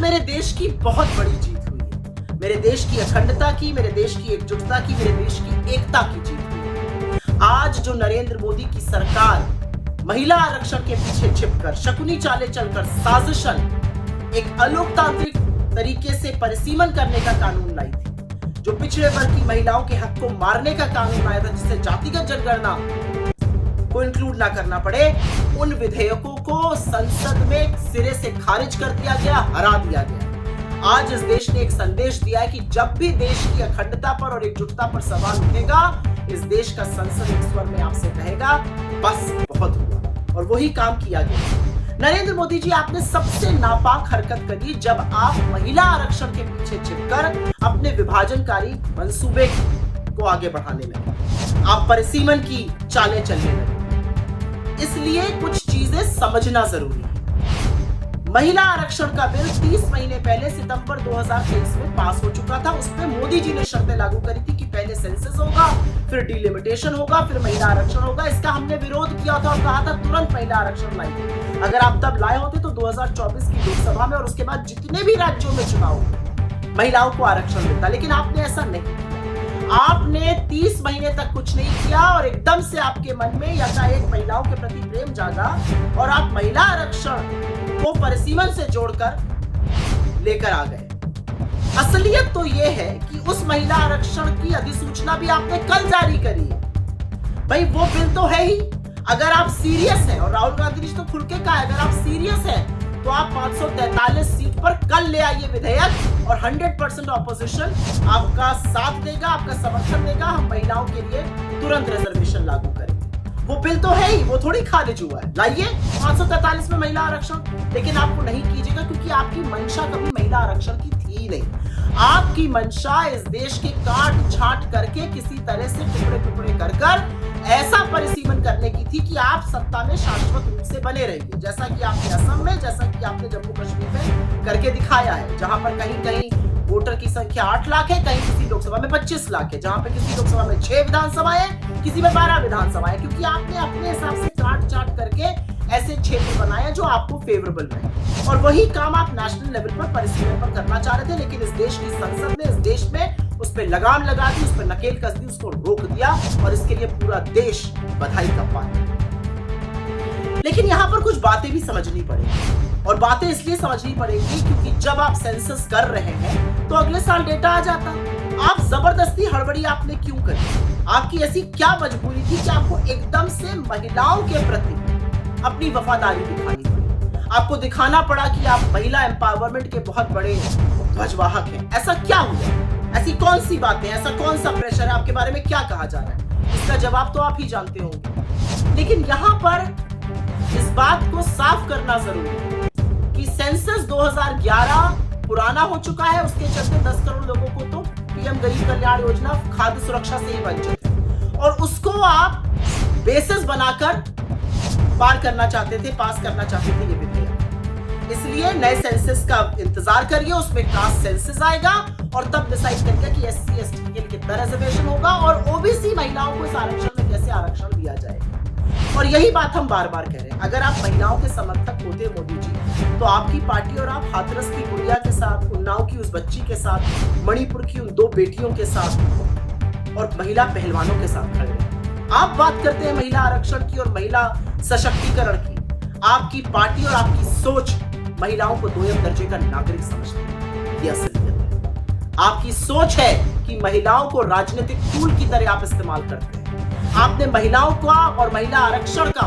मेरे देश की बहुत बड़ी जीत हुई है। मेरे देश की अखंडता की, मेरे देश की एकजुटता की, मेरे देश की एकता की जीत हुई है। आज जो नरेंद्र मोदी की सरकार महिला आरक्षण के पीछे छिपकर, शकुनी चालें चलकर, साजिशन एक अलोकतांत्रिक तरीके से परिसीमन करने का कानून लाई थी, जो पिछड़े वर्ग की महिलाओं के हक को मारने का कानून लाया था, जिससे जातिगत जनगणना को इंक्लूड ना करना पड़े, उन विधेयकों को संसद में सिरे से खारिज कर दिया गया, हरा दिया गया। आज इस देश ने एक संदेश दिया है कि जब भी देश की अखंडता पर और एकजुटता पर सवाल उठेगा, इस देश का संसद एक स्वर में आपसे कहेगा बस बहुत हुआ, और वही काम किया गया। नरेंद्र मोदी जी, आपने सबसे नापाक हरकत करी जब आप महिला आरक्षण के पीछे छिपकर अपने विभाजनकारी मंसूबे को आगे बढ़ाने लगे। आप परिसीमन की चालें चलने लगे। इसलिए कुछ चीजें समझना जरूरी है। महिला आरक्षण का बिल 30 महीने पहले सितंबर 2023 में पास हो चुका था। उस पर मोदी जी ने शर्तें लागू करी थी कि पहले सेंसस होगा, फिर डिलिमिटेशन होगा, फिर महिला आरक्षण होगा। इसका हमने विरोध किया था और कहा था तुरंत महिला आरक्षण लाइए। अगर आप तब लाए होते तो 2024 की लोकसभा में और उसके बाद जितने भी राज्यों में चुनाव हुए, महिलाओं को आरक्षण मिलता, लेकिन आपने ऐसा नहीं किया। आपने 30 महीने तक कुछ नहीं किया और एकदम से आपके मन में एकाएक महिलाओं के प्रति प्रेम जागा और आप महिला आरक्षण को परिसीमन से जोड़कर लेकर आ गए। असलियत तो यह है कि उस महिला आरक्षण की अधिसूचना भी आपने कल जारी करी है। भाई वो बिल तो है ही। अगर आप सीरियस हैं, और राहुल गांधी ने तो खुल के कहा है, अगर आप सीरियस हैं तो आप 543 सीट पर कल ले आइए विधेयक, और 100% ऑपोजिशन आपका साथ देगा, आपका समर्थन देगा। हम महिलाओं के लिए तुरंत रिजर्वेशन लागू करेंगे। वो बिल तो है ही, वो थोड़ी खारिज हुआ है। लाइए 543 में महिला आरक्षण, लेकिन आपको नहीं कीजिएगा क्योंकि आपकी मंशा कभी महिला आरक्षण की थी नहीं। आपकी मंशा इस देश के काट छांट करके किसी तरह से टुकड़े टुकड़े कर ऐसा परिसीमन करने की थी कि आप सत्ता में शाश्वत रूप से बने रहिए, जैसा कि आपने असम में, जैसा कि आपने जम्मू कश्मीर में करके दिखाया है, जहां पर कहीं कहीं वोटर की संख्या 8 लाख है, कहीं किसी लोकसभा में 25 लाख है, जहां पे किसी लोकसभा में 6 विधानसभाएं, किसी में 12 विधानसभाएं, क्योंकि आपने अपने हिसाब से काट चाट करके ऐसे क्षेत्र बनाया जो आपको फेवरेबल रहे। और वही काम आप नेशनल लेवल पर परिसीमन पर करना चाह रहे थे, लेकिन इस देश की संसद ने इस देश में उस पर लगाम लगा दी, उस पर नकेल कस दी, उसको रोक दिया, और इसके लिए पूरा देश बधाई का पात्र। लेकिन यहां पर कुछ बातें भी समझनी पड़ेगी, और बातें इसलिए समझनी पड़ेगी क्योंकि जब आप सेंसस कर रहे हैं तो अगले साल डेटा आ जाता। आप जबरदस्ती हड़बड़ी आपने क्यों करी? आपकी ऐसी क्या मजबूरी थी कि आपको एकदम से महिलाओं के प्रति अपनी वफादारी दिखानी पड़ी? आपको दिखाना पड़ा कि आप महिला एम्पावरमेंट के बहुत बड़े ध्वजवाहक हैं। ऐसा क्या हुआ? ऐसी कौन सी बातें, ऐसा कौन सा प्रेशर है? आपके बारे में क्या कहा जा रहा है? इसका जवाब तो आप ही जानते होंगे। लेकिन यहां पर इस बात को साफ करना जरूरी है कि सेंसस 2011 पुराना हो चुका है। उसके चलते 10 करोड़ लोगों को तो पीएम गरीब कल्याण योजना खाद्य सुरक्षा से ही वंचित है, और उसको आप बेसिस बनाकर पार करना चाहते थे, पास करना चाहते थे ये विधेयक। इसलिए नए सेंसस का इंतजार करिए, उसमें कास्ट सेंसस आएगा और तब डिसाइड करेगा कि एससी एसटी के लिए कितना रिजर्वेशन होगा और ओबीसी महिलाओं को इस आरक्षण में कैसे आरक्षण दिया जाएगा। और यही बात हम बार बार कह रहे हैं। अगर आप महिलाओं के समर्थक होते मोदी जी, तो आपकी पार्टी और आप हाथरस की गुड़िया के साथ, उन्नाव की उस बच्ची के साथ, मणिपुर की उन 2 बेटियों के साथ और महिला पहलवानों के साथ खड़े हैं। आप बात करते हैं महिला आरक्षण की और महिला सशक्तिकरण की। आपकी पार्टी और आपकी सोच महिलाओं को 2ym दर्जे का नागरिक समझती है। ये असलियत है। आपकी सोच है कि महिलाओं को राजनीतिक टूल की तरह आप इस्तेमाल करते हैं। आपने महिलाओं का और महिला आरक्षण का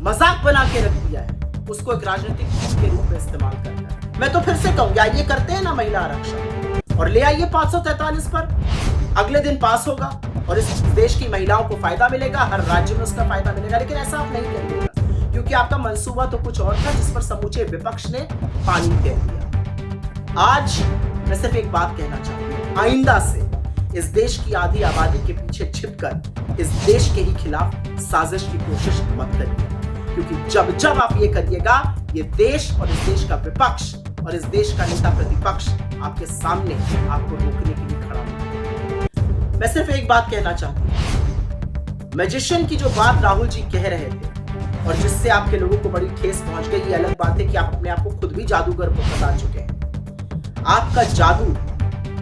मजाक बना के रख दिया है, उसको एक राजनीतिक टूल के रूप में इस्तेमाल करना है। मैं तो फिर से कहूंगा, ये करते हैं ना महिला आरक्षण, और ले आइए 543 पर, अगले दिन पास होगा और इस देश की महिलाओं को फायदा मिलेगा, हर राज्य में उसका फायदा मिलेगा। लेकिन ऐसा आप नहीं करिएगा, क्योंकि आपका मंसूबा तो कुछ और था, जिस पर समूचे विपक्ष ने पानी फेर दिया। आज मैं सिर्फ एक बात कहना चाहता हूं, आइंदा से इस देश की आधी आबादी के पीछे छिपकर इस देश के ही खिलाफ साजिश की कोशिश मत करिए, क्योंकि जब जब आप ये करिएगा, ये देश और इस देश का विपक्ष और इस देश का नेता प्रतिपक्ष आपके सामने आपको रोकने के लिए खड़ा होगा। मैं सिर्फ एक बात कहना चाहता हूं, मैजिशियन की जो बात राहुल जी कह रहे थे, और जिससे आपके लोगों को बड़ी ठेस पहुंच गई। ये अलग बात है कि आप अपने आप को खुद भी जादूगर बता चुके हैं। आपका जादू,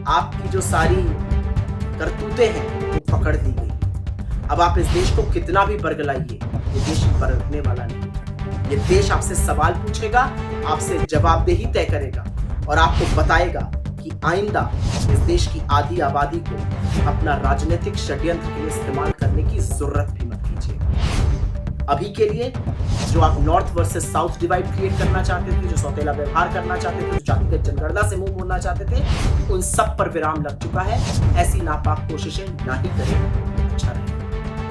आपकी जो सारी करतूतें हैं वो पकड़ ली गई। अब आप इस देश को कितना भी बरगलाइए, ये देश बरगने वाला नहीं है। ये देश आपसे सवाल पूछेगा, आपसे जवाबदेही तय करेगा और आपको बताएगा कि आइंदा इस देश की आधी आबादी को अपना राजनीतिक षड्यंत्र के लिए इस्तेमाल करने की जरूरत भी मत कीजिए। अभी के लिए जो आप north versus south divide create करना चाहते थे, जो सौतेला व्यवहार करना चाहते थे, जो जातिगत जनगणना से मुंह मोड़ना चाहते थे, उन सब पर विराम लग चुका है। ऐसी नापाक कोशिशें ना ही करें, अच्छा रहेगा।